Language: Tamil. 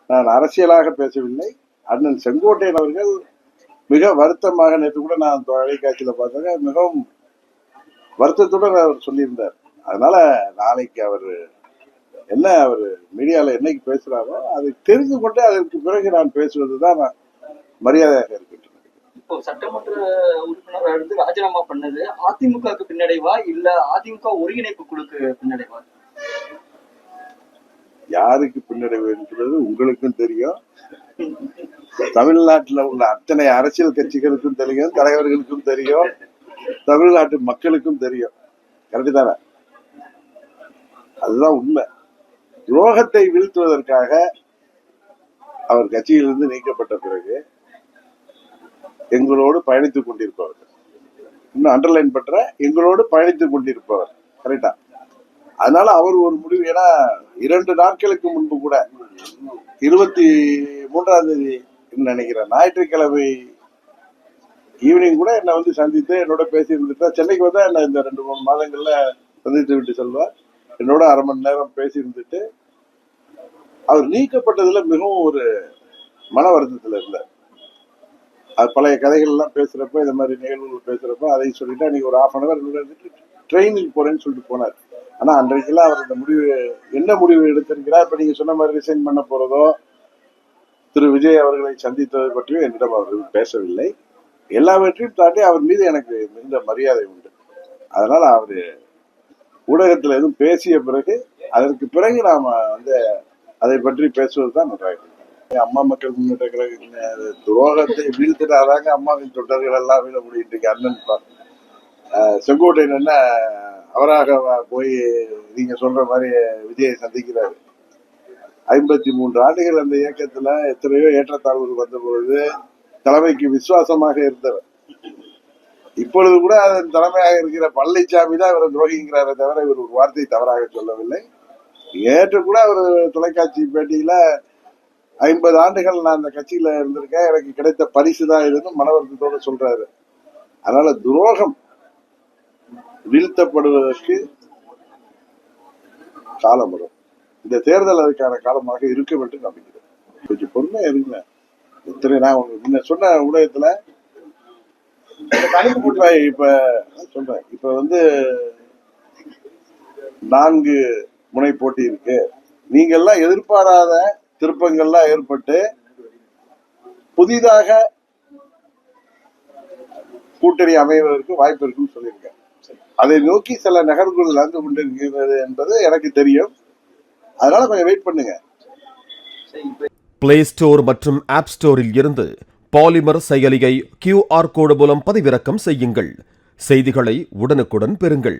நான் அரசியலாக பேசவில்லை. அண்ணன் செங்கோட்டையன் அவர்கள் மிக வருத்தமாக, நேற்று கூட நான் தொலைக்காட்சியில பார்த்தேங்க, மிகவும் வருத்தத்துடன் அவர் சொல்லியிருந்தார். அதனால நாளைக்கு அவர் மீடியால என்னைக்கு பேசுறாரோ அதை தெரிந்து கொண்டு அதற்கு பிறகு நான் பேசுவதுதான் மரியாதையாக இருக்கின்றன. இப்போ சட்டமன்ற உறுப்பினர் அடுத்து ராஜினாமா பண்ணது அதிமுகவுக்கு பின்னடைவா இல்ல அதிமுக ஒருங்கிணைப்பு குழுக்கு பின்னடைவா? யாருக்கு பின்னடைவு இருக்கிறது உங்களுக்கும் தெரியும், தமிழ்நாட்டில் உள்ள அத்தனை அரசியல் கட்சிகளுக்கும் தெரியும், தலைவர்களுக்கும் தெரியும், தமிழ்நாட்டு மக்களுக்கும் தெரியும். கரெக்டு தானே? அதுதான் உண்மை. துரோகத்தை வீழ்த்துவதற்காக அவர் கட்சியிலிருந்து நீக்கப்பட்ட பிறகு எங்களோடு பயணித்துக் கொண்டிருப்பவர்கள், இன்னும் அண்டர்லைன் பண்ற, எங்களோடு பயணித்துக் கொண்டிருப்பவர். கரெக்டா? அதனால அவர் ஒரு முடிவு. ஏன்னா 2 நாட்களுக்கு முன்பு கூட 23ஆம் தேதி நினைக்கிறேன், ஞாயிற்றுக்கிழமை ஈவினிங் கூட என்னை வந்து சந்தித்து என்னோட பேசி இருந்துட்டா. சென்னைக்கு வந்தா என்ன இந்த 2-3 மாதங்கள்ல சந்தித்து விட்டு செல்வார். என்னோட அரை மணி நேரம் பேசி இருந்துட்டு அவர் நீக்கப்பட்டதுல மிகவும் ஒரு மன வருத்தத்துல இருந்தார். அது பழைய கதைகள் எல்லாம் பேசுறப்ப, இந்த மாதிரி நிகழ்வுகள் பேசுறப்ப அதை சொல்லிட்டு அன்னைக்கு ஒரு 1/2 hour இருந்துட்டு ட்ரெயினுக்கு போறேன்னு சொல்லிட்டு போனார். ஆனா அன்றைக்கெல்லாம் அவர் இந்த முடிவு, என்ன முடிவு எடுத்திருக்கிறார், இப்ப நீங்க சொன்ன மாதிரி ரிசைன் பண்ண போறதோ, திரு விஜய் அவர்களை சந்தித்ததை பற்றியும் என்னிடம் அவர்கள் பேசவில்லை. எல்லாவற்றையும் தாண்டி அவர் மீது எனக்கு மிகுந்த மரியாதை உண்டு. அதனால அவரு ஊடகத்துல எதுவும் பேசிய பிறகு, அதற்கு பிறகு நாம வந்து அதை பற்றி பேசுவதுதான் நன்றாக. அம்மா மக்கள் முன்னேற்ற கழக துரோகத்தை வீழ்த்தினாதாங்க அம்மாவின் தொண்டர்கள் எல்லாம் வீழ முடியும். அண்ணன் செங்கோட்டையன் என்ன அவராக போய் நீங்க சொல்ற மாதிரி விஜயை சந்திக்கிறாரு. 53 ஆண்டுகள் அந்த இயக்கத்துல எத்தனையோ ஏற்றத்தாழ்வுகள் வந்த பொழுது தலைமைக்கு விசுவாசமாக இருந்தவர். இப்பொழுது கூட அதன் தலைமையாக இருக்கிற பழனிசாமி தான் இவரை துரோகிங்கிறாரே தவிர இவர் ஒரு வார்த்தை தவறாக சொல்லவில்லை. ஏற்று கூட அவர் தொலைக்காட்சி பேட்டியில 50 ஆண்டுகள் நான் அந்த கட்சியில இருந்திருக்கேன், எனக்கு கிடைத்த பரிசு தான் இதுன்னு மனவருத்தத்தோட சொல்றாரு. அதனால துரோகம் வீழ்த்தப்படுவதற்கு காலம் வரும். இந்த தேர்தல் அதுக்கான காலமாக இருக்கும் என்று நம்புகிறேன். கொஞ்சம் பொறுமையா இருங்க. இத்தனை நான் முன்ன சொன்ன ஊடகத்துல இப்ப சொல்றேன், இப்ப வந்து 4 முனை போட்டி இருக்கு. நீங்க எல்லாம் எதிர்பாராத திருப்பங்கள்லாம் ஏற்பட்டு புதிதாக கூட்டணி அமைவதற்கு வாய்ப்பு இருக்குன்னு சொல்லியிருக்கேன். அதை நோக்கி சில நகர்வுகள் நடந்து கொண்டிருக்கிறது என்பது எனக்கு தெரியும். அதனால கொஞ்சம் வெயிட் பண்ணுங்க. பிளே ஸ்டோர் மற்றும் ஆப் ஸ்டோரில் இருந்து பாலிமர் செயலியை QR கோடு மூலம் பதிவிறக்கம் செய்யுங்கள். செய்திகளை உடனுக்குடன் பெறுங்கள்.